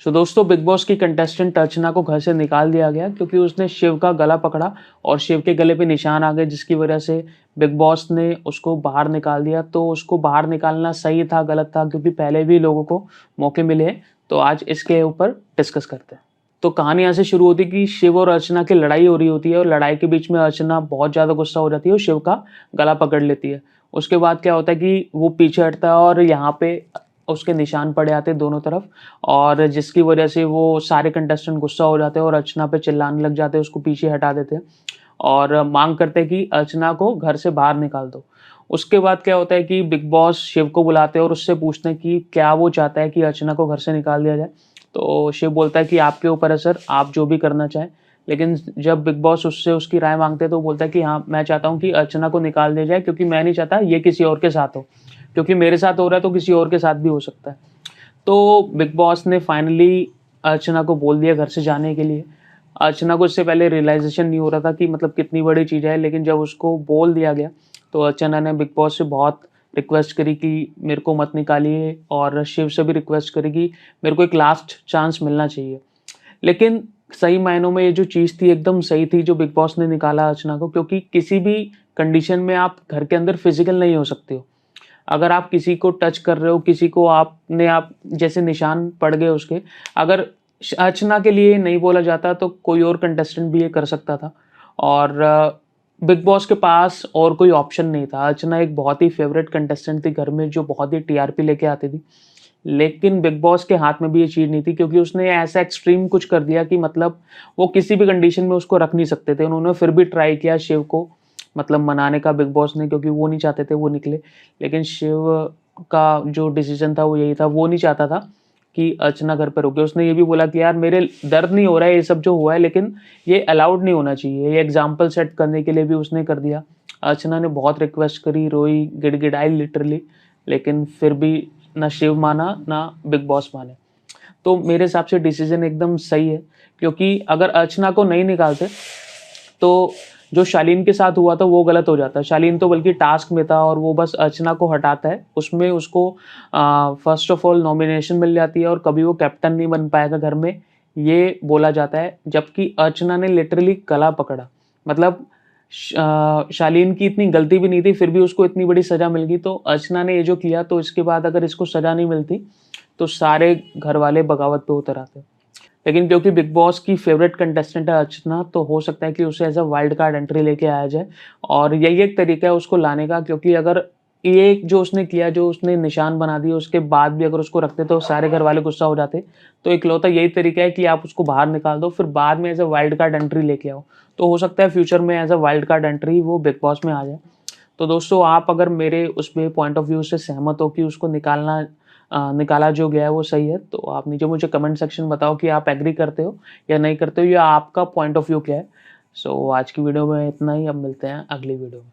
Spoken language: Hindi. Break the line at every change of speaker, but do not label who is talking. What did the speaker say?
दोस्तों बिग बॉस की कंटेस्टेंट अर्चना को घर से निकाल दिया गया क्योंकि उसने शिव का गला पकड़ा और शिव के गले पे निशान आ गए, जिसकी वजह से बिग बॉस ने उसको बाहर निकाल दिया। तो उसको बाहर निकालना सही था गलत था, क्योंकि पहले भी लोगों को मौके मिले हैं। तो आज इसके ऊपर डिस्कस करते हैं। तो कहानी यहाँ से शुरू होती है कि शिव और अर्चना की लड़ाई हो रही होती है और लड़ाई के बीच में अर्चना बहुत ज़्यादा गुस्सा हो जाती है और शिव का गला पकड़ लेती है। उसके बाद क्या होता है कि वो पीछे हटता है और यहाँ पे उसके निशान पड़े आते हैं दोनों तरफ, और जिसकी वजह से वो सारे कंटेस्टेंट गुस्सा हो जाते हैं और अर्चना पे चिल्लाने लग जाते हैं, उसको पीछे हटा देते हैं और मांग करते हैं कि अर्चना को घर से बाहर निकाल दो। उसके बाद क्या होता है कि बिग बॉस शिव को बुलाते हैं और उससे पूछते हैं कि क्या वो चाहता है कि अर्चना को घर से निकाल दिया जाए। तो शिव बोलता है कि आपके ऊपर है सर, आप जो भी करना चाहें। लेकिन जब बिग बॉस उससे उसकी राय मांगते हैं तो वो बोलता है कि हाँ, मैं चाहता हूँ कि अर्चना को निकाल दिया जाए, क्योंकि मैं नहीं चाहता ये किसी और के साथ हो, क्योंकि मेरे साथ हो रहा है तो किसी और के साथ भी हो सकता है। तो बिग बॉस ने फाइनली अर्चना को बोल दिया घर से जाने के लिए। अर्चना को इससे पहले रियलाइजेशन नहीं हो रहा था कि मतलब कितनी बड़ी चीज़ है, लेकिन जब उसको बोल दिया गया तो अर्चना ने बिग बॉस से बहुत रिक्वेस्ट करी कि मेरे को मत निकालिए, और शिव से भी रिक्वेस्ट करी कि मेरे को एक लास्ट चांस मिलना चाहिए। लेकिन सही मायनों में ये जो चीज़ थी एकदम सही थी जो बिग बॉस ने निकाला अर्चना को, क्योंकि किसी भी कंडीशन में आप घर के अंदर फिजिकल नहीं हो सकते हो। अगर आप किसी को टच कर रहे हो, किसी को आप जैसे निशान पड़ गए उसके, अगर अर्चना के लिए नहीं बोला जाता तो कोई और कंटेस्टेंट भी ये कर सकता था। और बिग बॉस के पास और कोई ऑप्शन नहीं था। अर्चना एक बहुत ही फेवरेट कंटेस्टेंट थी घर में, जो बहुत ही टीआरपी लेके आती थी। लेकिन बिग बॉस के हाथ में भी ये चीज़ नहीं थी, क्योंकि उसने ऐसा एक्सट्रीम कुछ कर दिया कि मतलब वो किसी भी कंडीशन में उसको रख नहीं सकते थे। उन्होंने फिर भी ट्राई किया शिव को मतलब मनाने का बिग बॉस ने, क्योंकि वो नहीं चाहते थे वो निकले। लेकिन शिव का जो डिसीजन था वो यही था, वो नहीं चाहता था कि अर्चना घर पे रुके। उसने ये भी बोला कि यार मेरे दर्द नहीं हो रहा है ये सब जो हुआ है, लेकिन ये अलाउड नहीं होना चाहिए। ये एग्जाम्पल सेट करने के लिए भी उसने कर दिया। अर्चना ने बहुत रिक्वेस्ट करी, रोई, गिड़गिड़ाई लिटरली, लेकिन फिर भी ना शिव माना ना बिग बॉस माने। तो मेरे हिसाब से डिसीजन एकदम सही है, क्योंकि अगर अर्चना को नहीं निकालते तो जो शालीन के साथ हुआ था वो गलत हो जाता है। शालीन तो बल्कि टास्क में था और वो बस अर्चना को हटाता है, उसमें उसको फर्स्ट ऑफ ऑल नॉमिनेशन मिल जाती है और कभी वो कैप्टन नहीं बन पाएगा घर में, ये बोला जाता है। जबकि अर्चना ने लिटरली गला पकड़ा, मतलब शालीन की इतनी गलती भी नहीं थी, फिर भी उसको इतनी बड़ी सज़ा मिल गई। तो अर्चना ने ये जो किया, तो इसके बाद अगर इसको सज़ा नहीं मिलती तो सारे घर वाले बगावत पे उतर आते। लेकिन क्योंकि बिग बॉस की फेवरेट कंटेस्टेंट है अर्चना, तो हो सकता है कि उसे as a wild card entry लेके आया जाए, और यही एक तरीका है उसको लाने का। क्योंकि अगर ये जो उसने किया, जो उसने निशान बना दिए, उसके बाद भी अगर उसको रखते तो सारे घर वाले गुस्सा हो जाते। तो इकलौता यही तरीका है कि आप उसको बाहर निकाल दो, फिर बाद में as a wild card entry लेके आओ। तो हो सकता है फ्यूचर में as a wild card entry वो बिग बॉस में आ जाए। तो दोस्तों, आप अगर मेरे उसमें पॉइंट ऑफ व्यू से सहमत हो कि उसको निकाला जो गया है वो सही है, तो आप नीचे मुझे कमेंट सेक्शन बताओ कि आप एग्री करते हो या नहीं करते हो, या आपका पॉइंट ऑफ व्यू क्या है। आज की वीडियो में इतना ही, अब मिलते हैं अगली वीडियो में।